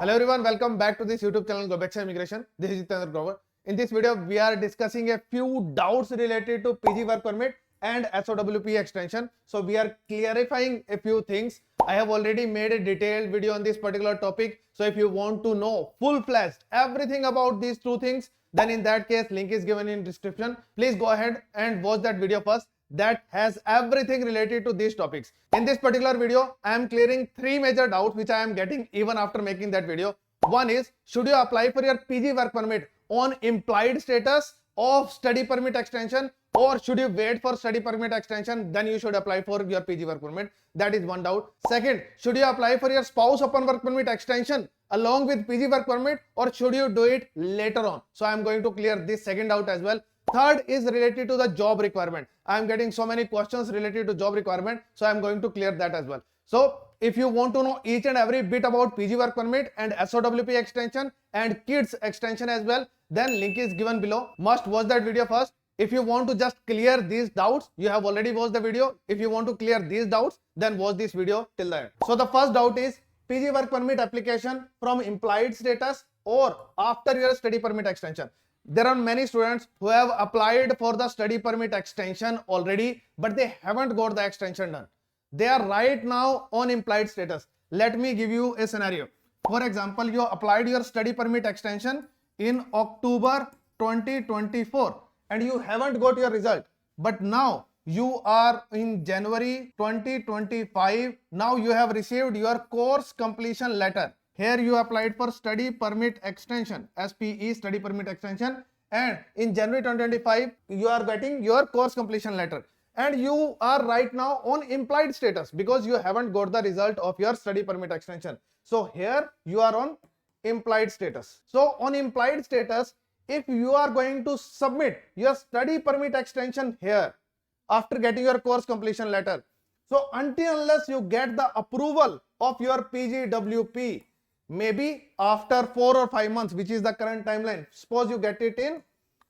Hello everyone, welcome back to this YouTube channel Go Immigration. This is Jitendra Grover. In this video, we are discussing a few doubts related to PG work permit and SOWP extension. So we are clarifying a few things. I have already made a detailed video on this particular topic. So if you want to know full-fledged everything about these two things, then in that case, link is given in description. Please go ahead and watch that video first. That has everything related to these topics. In this particular video, I am clearing three major doubts which I am getting even after making that video. One is, should you apply for your PG work permit on implied status of study permit extension, or should you wait for study permit extension, then you should apply for your PG work permit? That is one doubt. Second, should you apply for your spouse upon work permit extension along with PG work permit, or should you do it later on? So I am going to clear this second doubt as well. Third is related to the job requirement. I am getting so many questions related to job requirement, so I am going to clear that as well. So if you want to know each and every bit about PG work permit and SOWP extension and kids extension as well, then link is given below. Must watch that video first. If you want to just clear these doubts, you have already watched the video. If you want to clear these doubts, then watch this video till the end. So the first doubt is PG work permit application from implied status or after your study permit extension. There are many students who have applied for the study permit extension already, but they haven't got the extension done. They are right now on implied status. Let me give you a scenario. For example, you applied your study permit extension in October 2024 and you haven't got your result. But now you are in January 2025. Now you have received your course completion letter. Here you applied for study permit extension, SPE study permit extension, and in January 2025 you are getting your course completion letter, and you are right now on implied status because you haven't got the result of your study permit extension. So here you are on implied status. So on implied status, if you are going to submit your study permit extension here after getting your course completion letter, so until unless you get the approval of your PGWP, maybe after 4 or 5 months, which is the current timeline, suppose you get it in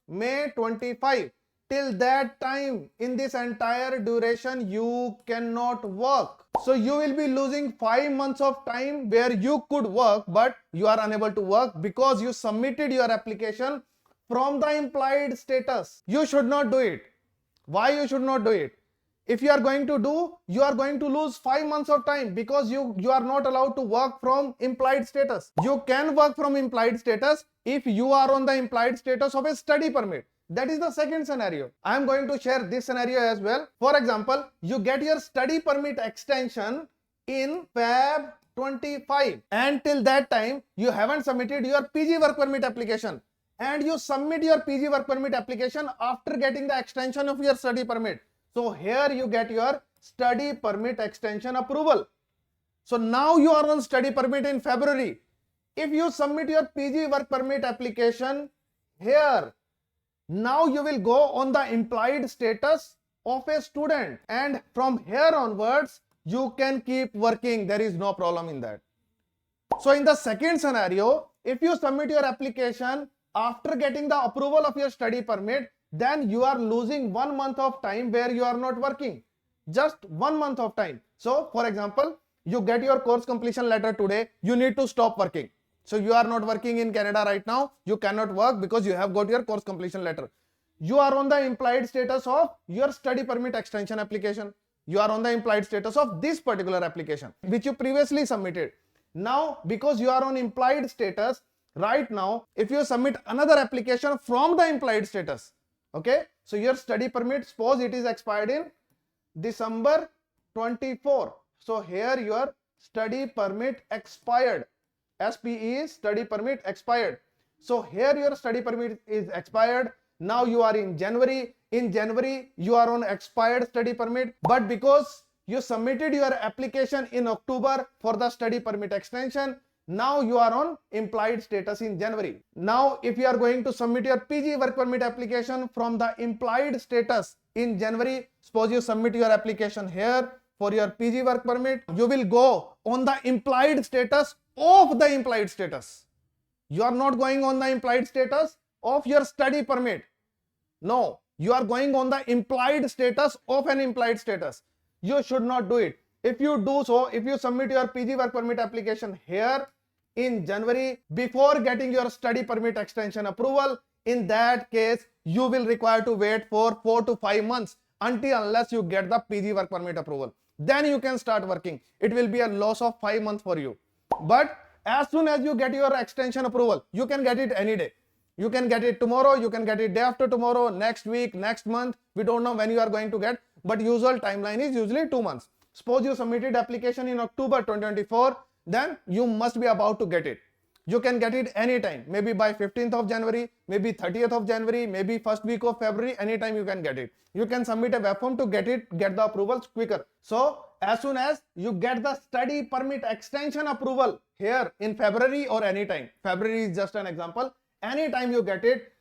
May 25, till that time, in this entire duration, you cannot work. So you will be losing 5 months of time where you could work, but you are unable to work because you submitted your application from the implied status. You should not do it. Why you should not do it? If you are going to do, you are going to lose 5 months of time because you are not allowed to work from implied status. You can work from implied status if you are on the implied status of a study permit. That is the second scenario. I am going to share this scenario as well. For example, you get your study permit extension in Feb 25 and till that time you haven't submitted your PG work permit application, and you submit your PG work permit application after getting the extension of your study permit. So here you get your study permit extension approval. So now you are on study permit in February. If you submit your PG work permit application here, now you will go on the implied status of a student, and from here onwards you can keep working. There is no problem in that. So in the second scenario, if you submit your application after getting the approval of your study permit, then you are losing 1 month of time where you are not working. Just 1 month of time. So for example, you get your course completion letter today, you need to stop working. So you are not working in Canada right now, you cannot work because you have got your course completion letter. You are on the implied status of your study permit extension application. You are on the implied status of this particular application which you previously submitted. Now because you are on implied status, right now if you submit another application from the implied status, okay, so your study permit, suppose it is expired in December 24. So here your study permit expired. SPE is study permit expired. So here your study permit is expired. Now you are in January. In January you are on expired study permit, but because you submitted your application in October for the study permit extension, now you are on implied status in January. Now if you are going to submit your PG work permit application from the implied status in January, suppose you submit your application here for your PG work permit, you will go on the implied status of the implied status. You are not going on the implied status of your study permit. No, you are going on the implied status of an implied status. You should not do it. If you do so, if you submit your PG work permit application here, in January before getting your study permit extension approval, in that case, you will require to wait for 4 to 5 months unless you get the PG work permit approval. Then you can start working. It will be a loss of 5 months for you. But as soon as you get your extension approval, you can get it any day. You can get it tomorrow, you can get it day after tomorrow, next week, next month. We don't know when you are going to get, but usual timeline is usually 2 months. Suppose you submitted application in October 2024, then you must be about to get it. You can get it anytime, maybe by 15th of January, maybe 30th of January, maybe first week of February, anytime you can get it. You can submit a web form to get the approvals quicker. So as soon as you get the study permit extension approval here in February or anytime, February is just an example, anytime you get it,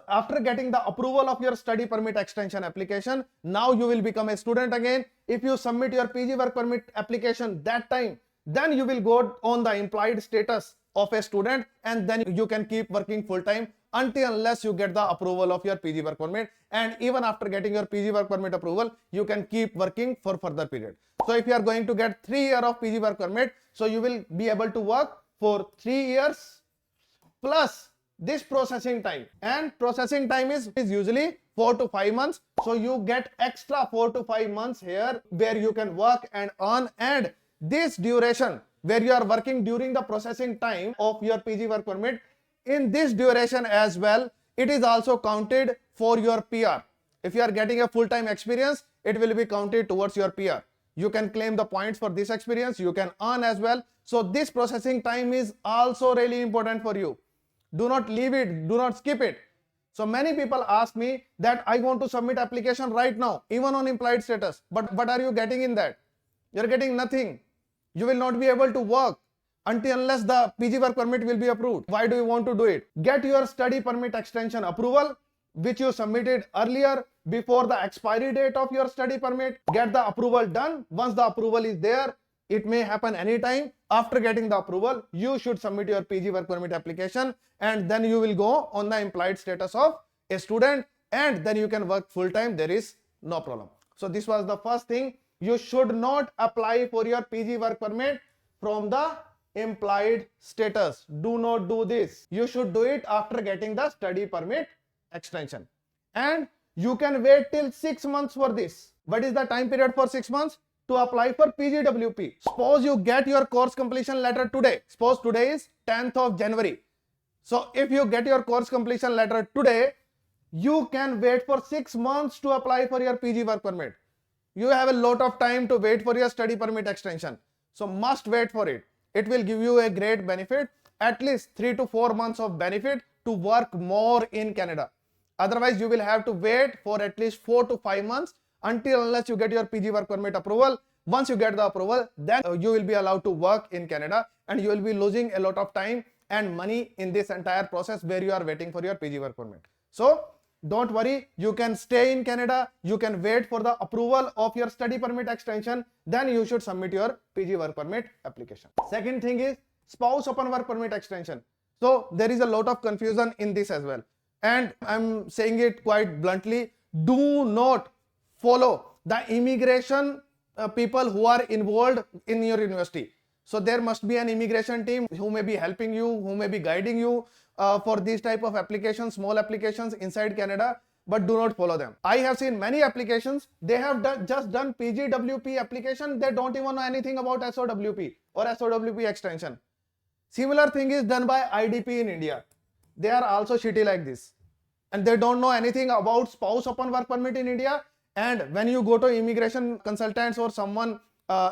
after getting the approval of your study permit extension application, now you will become a student again. If you submit your PG work permit application that time, then you will go on the implied status of a student, and then you can keep working full time unless you get the approval of your PG work permit. And even after getting your PG work permit approval, you can keep working for further period. So if you are going to get 3 years of PG work permit, so you will be able to work for 3 years plus this processing time, and processing time is usually 4 to 5 months. So you get extra 4 to 5 months here where you can work and earn, and this duration where you are working during the processing time of your PG work permit, in this duration as well, it is also counted for your PR. If you are getting a full-time experience, it will be counted towards your PR. You can claim the points for this experience, you can earn as well. So this processing time is also really important for you. Do not leave it, do not skip it. So many people ask me that I want to submit application right now, even on implied status. But what are you getting in that? You're getting nothing. You will not be able to work unless the PG work permit will be approved. Why do you want to do it? Get your study permit extension approval, which you submitted earlier before the expiry date of your study permit. Get the approval done. Once the approval is there, it may happen anytime. After getting the approval, you should submit your PG work permit application, and then you will go on the implied status of a student, and then you can work full time. There is no problem. So this was the first thing. You should not apply for your PG work permit from the implied status. Do not do this. You should do it after getting the study permit extension. And you can wait till 6 months for this. What is the time period for 6 months? To apply for PGWP. Suppose you get your course completion letter today. Suppose today is 10th of January. So if you get your course completion letter today, you can wait for 6 months to apply for your PG work permit. You have a lot of time to wait for your study permit extension. So must wait for it. It will give you a great benefit, at least 3 to 4 months of benefit to work more in Canada. Otherwise, you will have to wait for at least 4 to 5 months unless you get your PG work permit approval. Once you get the approval, then you will be allowed to work in Canada, and you will be losing a lot of time and money in this entire process where you are waiting for your PG work permit. So don't worry, you can stay in Canada, you can wait for the approval of your study permit extension, then you should submit your PG work permit application. Second thing is spouse open work permit extension. So there is a lot of confusion in this as well, and I'm saying it quite bluntly, do not follow the immigration people who are involved in your university. So there must be an immigration team who may be helping you, who may be guiding you for these type of applications, small applications inside Canada, but do not follow them. I have seen many applications, they have just done PGWP application, they don't even know anything about SOWP or SOWP extension. Similar thing is done by IDP in India. They are also shitty like this, and they don't know anything about spouse open work permit in India. And when you go to immigration consultants or someone,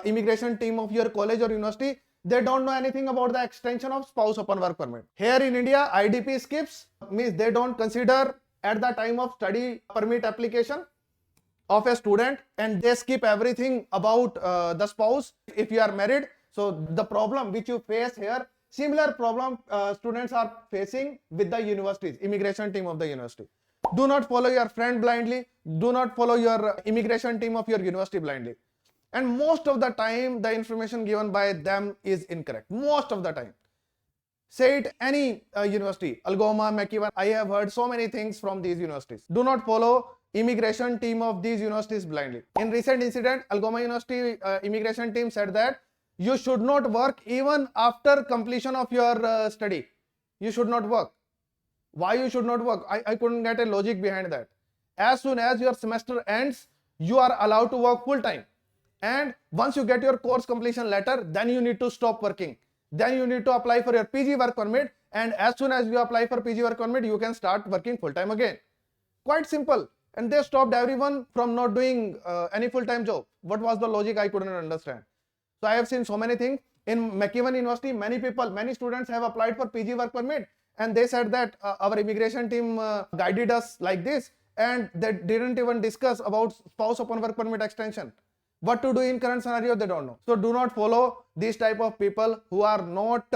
immigration team of your college or university, they don't know anything about the extension of spouse open work permit. Here in India, IDP skips, means they don't consider at the time of study permit application of a student, and they skip everything about the spouse if you are married. So the problem which you face here, similar problem students are facing with the universities, immigration team of the university. Do not follow your friend blindly. Do not follow your immigration team of your university blindly. And most of the time, the information given by them is incorrect. Most of the time. Say it any university, Algoma, McEwan. I have heard so many things from these universities. Do not follow immigration team of these universities blindly. In recent incident, Algoma University immigration team said that You should not work even after completion of your study. You should not work. Why you should not work? I couldn't get a logic behind that. As soon as your semester ends, you are allowed to work full time. And once you get your course completion letter, then you need to stop working. Then you need to apply for your PG work permit. And as soon as you apply for PG work permit, you can start working full time again. Quite simple. And they stopped everyone from not doing any full time job. What was the logic? I couldn't understand. So I have seen so many things. In McEwan University, many students have applied for PG work permit. And they said that our immigration team guided us like this. And they didn't even discuss about spouse upon work permit extension. What to do in current scenario, they don't know. So do not follow these type of people who are not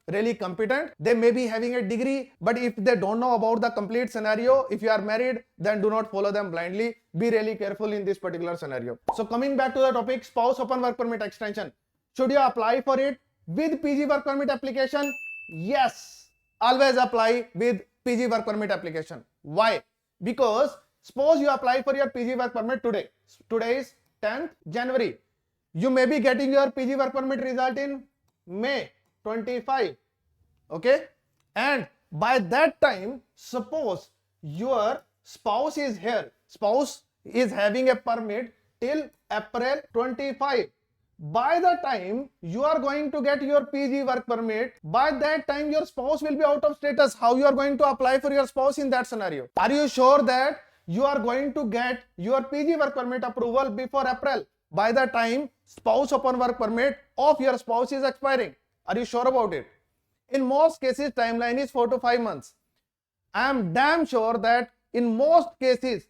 really competent. They may be having a degree, but if they don't know about the complete scenario, if you are married, then do not follow them blindly. Be really careful in this particular scenario. So coming back to the topic, spouse upon work permit extension. Should you apply for it with PG work permit application? Yes. Always apply with PG work permit application. Why? Because suppose you apply for your PG work permit today. Today is 10th January. You may be getting your PG work permit result in May 25. Okay? And by that time, suppose your spouse is here. Spouse is having a permit till April 25. By the time you are going to get your PG work permit, by that time your spouse will be out of status. How you are going to apply for your spouse in that scenario? Are you sure that you are going to get your PG work permit approval before April? By the time spouse upon work permit of your spouse is expiring. Are you sure about it? In most cases, timeline is 4 to 5 months. I am damn sure that in most cases,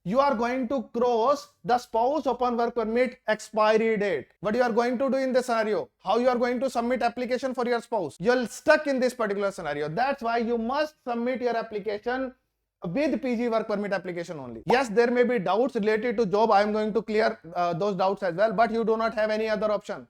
you are going to cross the spouse upon work permit expiry date. What you are going to do in this scenario? How you are going to submit application for your spouse? You're stuck in this particular scenario. That's why you must submit your application with PG work permit application only. Yes, there may be doubts related to job. I am going to clear those doubts as well, but you do not have any other option.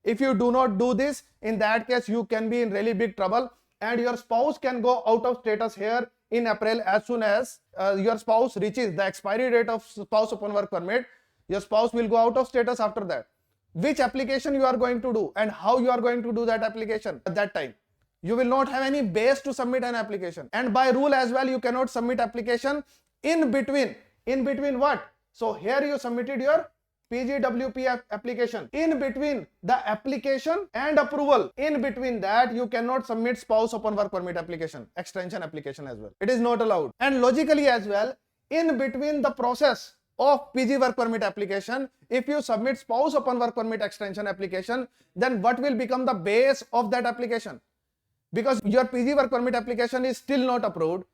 If you do not do this, in that case, you can be in really big trouble and your spouse can go out of status here in April. As soon as your spouse reaches the expiry date of spouse upon work permit, your spouse will go out of status after that. Which application you are going to do and how you are going to do that application at that time? You will not have any base to submit an application. And by rule as well, you cannot submit application in between. In between what? So here you submitted your PGWP application. In between the application and approval, in between that, you cannot submit spouse upon work permit application, extension application as well. It is not allowed. And logically as well, in between the process of PG work permit application, if you submit spouse upon work permit extension application, then what will become the base of that application? Because your PG work permit application is still not approved.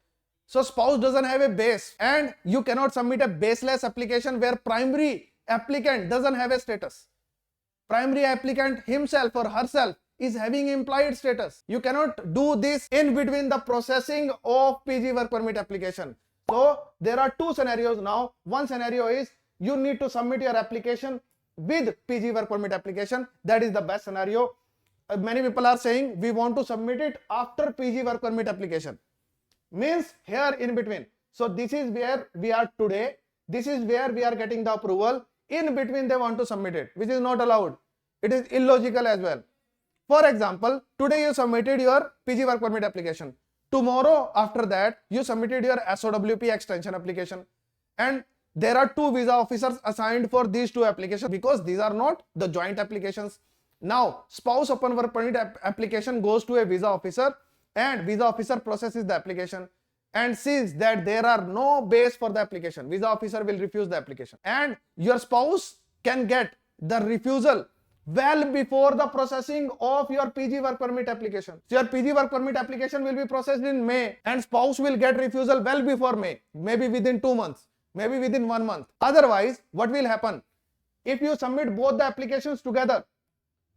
So spouse doesn't have a base and you cannot submit a baseless application where primary applicant doesn't have a status. Primary applicant himself or herself is having implied status. You cannot do this in between the processing of PG work permit application. So there are two scenarios now. One scenario is you need to submit your application with PG work permit application. That is the best scenario. Many people are saying we want to submit it after PG work permit application. Means here in between. So this is where we are today. This is where we are getting the approval. In between they want to submit it, which is not allowed. It is illogical as well. For example, today you submitted your PG work permit application. Tomorrow after that, you submitted your SOWP extension application. And there are two visa officers assigned for these two applications because these are not the joint applications. Now, spouse upon work permit application goes to a visa officer and visa officer processes the application and sees that there are no base for the application. Visa officer will refuse the application and your spouse can get the refusal well before the processing of your PG work permit application. So your PG work permit application will be processed in May and spouse will get refusal well before May, maybe within 2 months, maybe within 1 month. Otherwise, what will happen? If you submit both the applications together,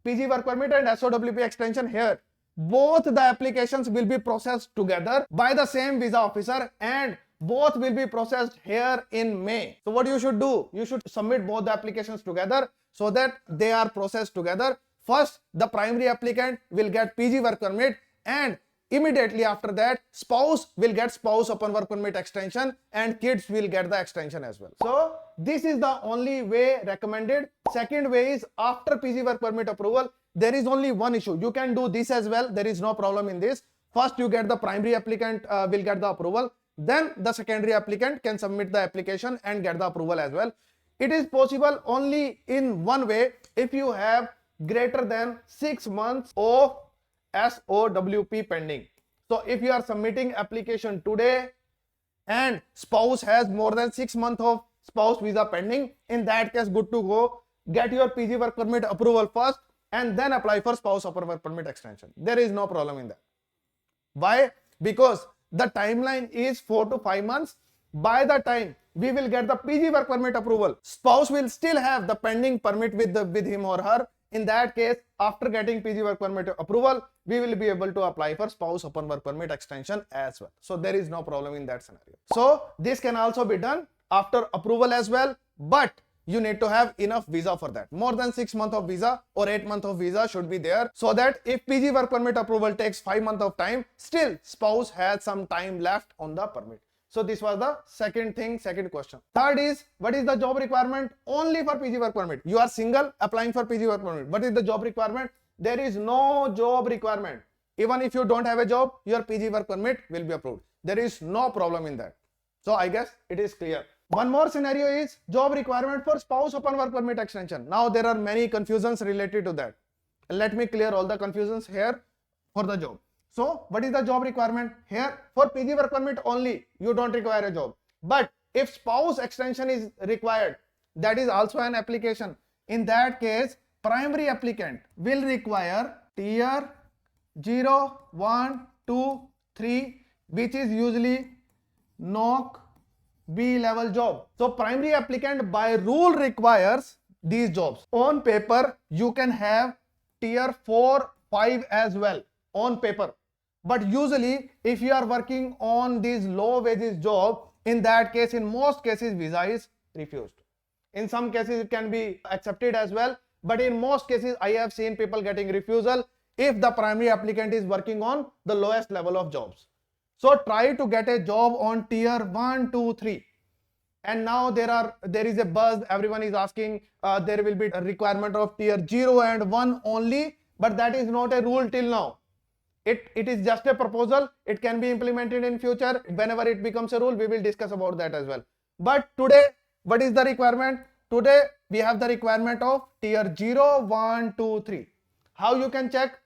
PG work permit and SOWP extension here, both the applications will be processed together by the same visa officer and both will be processed here in May. So what you should do? You should submit both the applications together so that they are processed together. First, the primary applicant will get PG work permit and immediately after that, spouse will get spouse upon work permit extension and kids will get the extension as well. So this is the only way recommended. Second way is after PG work permit approval, there is only one issue. You can do this as well. There is no problem in this. First, you get the primary applicant will get the approval. Then the secondary applicant can submit the application and get the approval as well. It is possible only in one way, if you have greater than 6 months of SOWP pending. So if you are submitting application today and spouse has more than 6 months of spouse visa pending, in that case, good to go. Get your PG work permit approval first and then apply for spouse open work permit extension. There is no problem in that. Why? Because the timeline is 4 to 5 months. By the time we will get the PG work permit approval, spouse will still have the pending permit with him or her. In that case, after getting PG work permit approval, we will be able to apply for spouse open work permit extension as well. So there is no problem in that scenario. So this can also be done after approval as well, but you need to have enough visa for that. More than 6 months of visa or 8 months of visa should be there, so that if PG work permit approval takes 5 months of time, still spouse has some time left on the permit. So this was the second question. Third is, what is the job requirement only for PG work permit? You are single applying for PG work permit. What is the job requirement? There is no job requirement. Even if you don't have a job, your PG work permit will be approved. There is no problem in that. So I guess it is clear. One more scenario is job requirement for spouse open work permit extension. Now there are many confusions related to that. Let me clear all the confusions here for the job. So what is the job requirement? Here for PG work permit only, you don't require a job. But if spouse extension is required, that is also an application. In that case, primary applicant will require TEER 0, 1, 2, 3, which is usually NOC B level job. So primary applicant by rule requires these jobs. On paper, you can have TEER 4, 5 as well on paper. But usually, if you are working on these low wages job, in that case, in most cases, visa is refused. In some cases, it can be accepted as well. But in most cases, I have seen people getting refusal if the primary applicant is working on the lowest level of jobs. So try to get a job on TEER 1, 2, 3. And now there is a buzz. Everyone is asking there will be a requirement of TEER 0 and 1 only. But that is not a rule till now. It is just a proposal. It can be implemented in future. Whenever it becomes a rule, we will discuss about that as well. But today, what is the requirement? Today, we have the requirement of TEER 0, 1, 2, 3. How you can check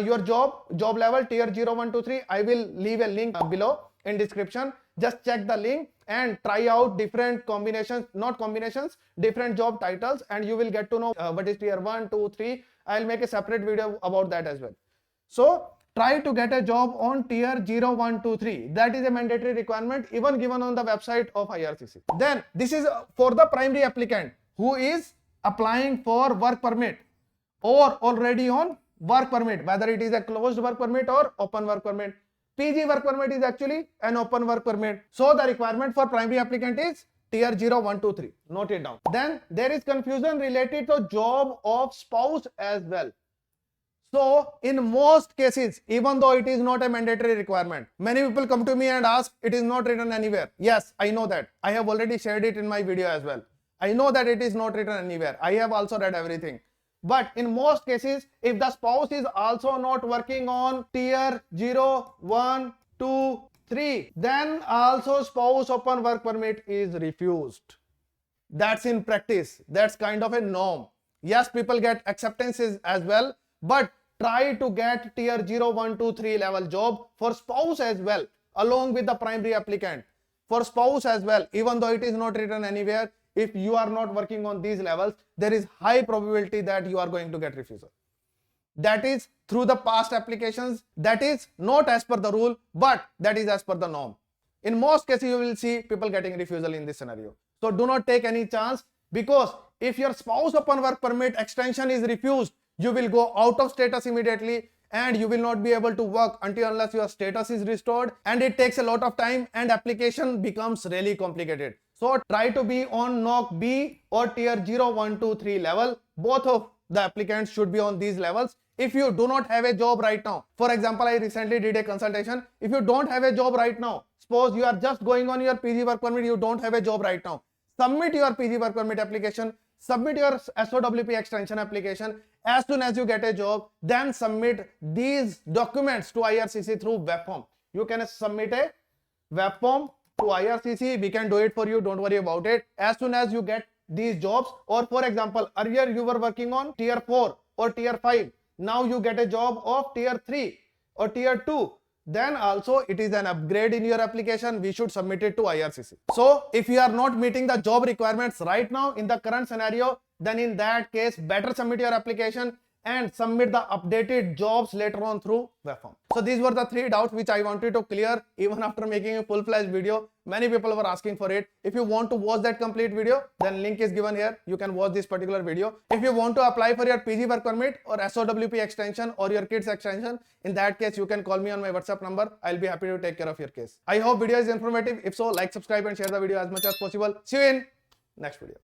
your job level TEER 0, 1, 2, 3? I will leave a link below in description. Just check the link and try out different combinations, not combinations, different job titles, and you will get to know what is TEER 1, 2, 3. I'll make a separate video about that as well. So try to get a job on TEER 0, 1, 2, 3. That is a mandatory requirement even given on the website of IRCC. Then this is for the primary applicant who is applying for work permit or already on work permit, whether it is a closed work permit or open work permit. PG work permit is actually an open work permit. So the requirement for primary applicant is TEER 0, 1, 2, 3. Note it down. Then there is confusion related to job of spouse as well. So in most cases, even though it is not a mandatory requirement, many people come to me and ask, it is not written anywhere. Yes, I know that. I have already shared it in my video as well. I know that it is not written anywhere. I have also read everything. But in most cases, if the spouse is also not working on TEER 0, 1, 2, 3, then also spouse open work permit is refused. That's in practice. That's kind of a norm. Yes, people get acceptances as well, but try to get TEER 0, 1, 2, 3 level job for spouse as well, along with the primary applicant. For spouse as well, even though it is not written anywhere, if you are not working on these levels, there is high probability that you are going to get refusal. That is through the past applications. That is not as per the rule, but that is as per the norm. In most cases, you will see people getting refusal in this scenario. So do not take any chance, because if your spouse open work permit extension is refused, you will go out of status immediately and you will not be able to work until unless your status is restored, and it takes a lot of time and application becomes really complicated. So try to be on NOC B or TEER 0, 1, 2, 3 level. Both of the applicants should be on these levels. If you do not have a job right now, for example, I recently did a consultation. If you don't have a job right now, suppose you are just going on your PG work permit, you don't have a job right now, submit your PG work permit application, submit your SOWP extension application, As soon as you get a job, then submit these documents to IRCC through web form. You can submit a web form to IRCC. We can do it for you. Don't worry about it. As soon as you get these jobs, or for example, earlier you were working on tier 4 or tier 5. Now you get a job of tier 3 or tier 2. Then also it is an upgrade in your application. We should submit it to IRCC. So if you are not meeting the job requirements right now in the current scenario, then in that case, better submit your application and submit the updated jobs later on through web form. So these were the 3 doubts which I wanted to clear even after making a full-fledged video. Many people were asking for it. If you want to watch that complete video, then link is given here. You can watch this particular video. If you want to apply for your PG work permit or SOWP extension or your kids extension, in that case, you can call me on my WhatsApp number. I'll be happy to take care of your case. I hope video is informative. If so, like, subscribe and share the video as much as possible. See you in next video.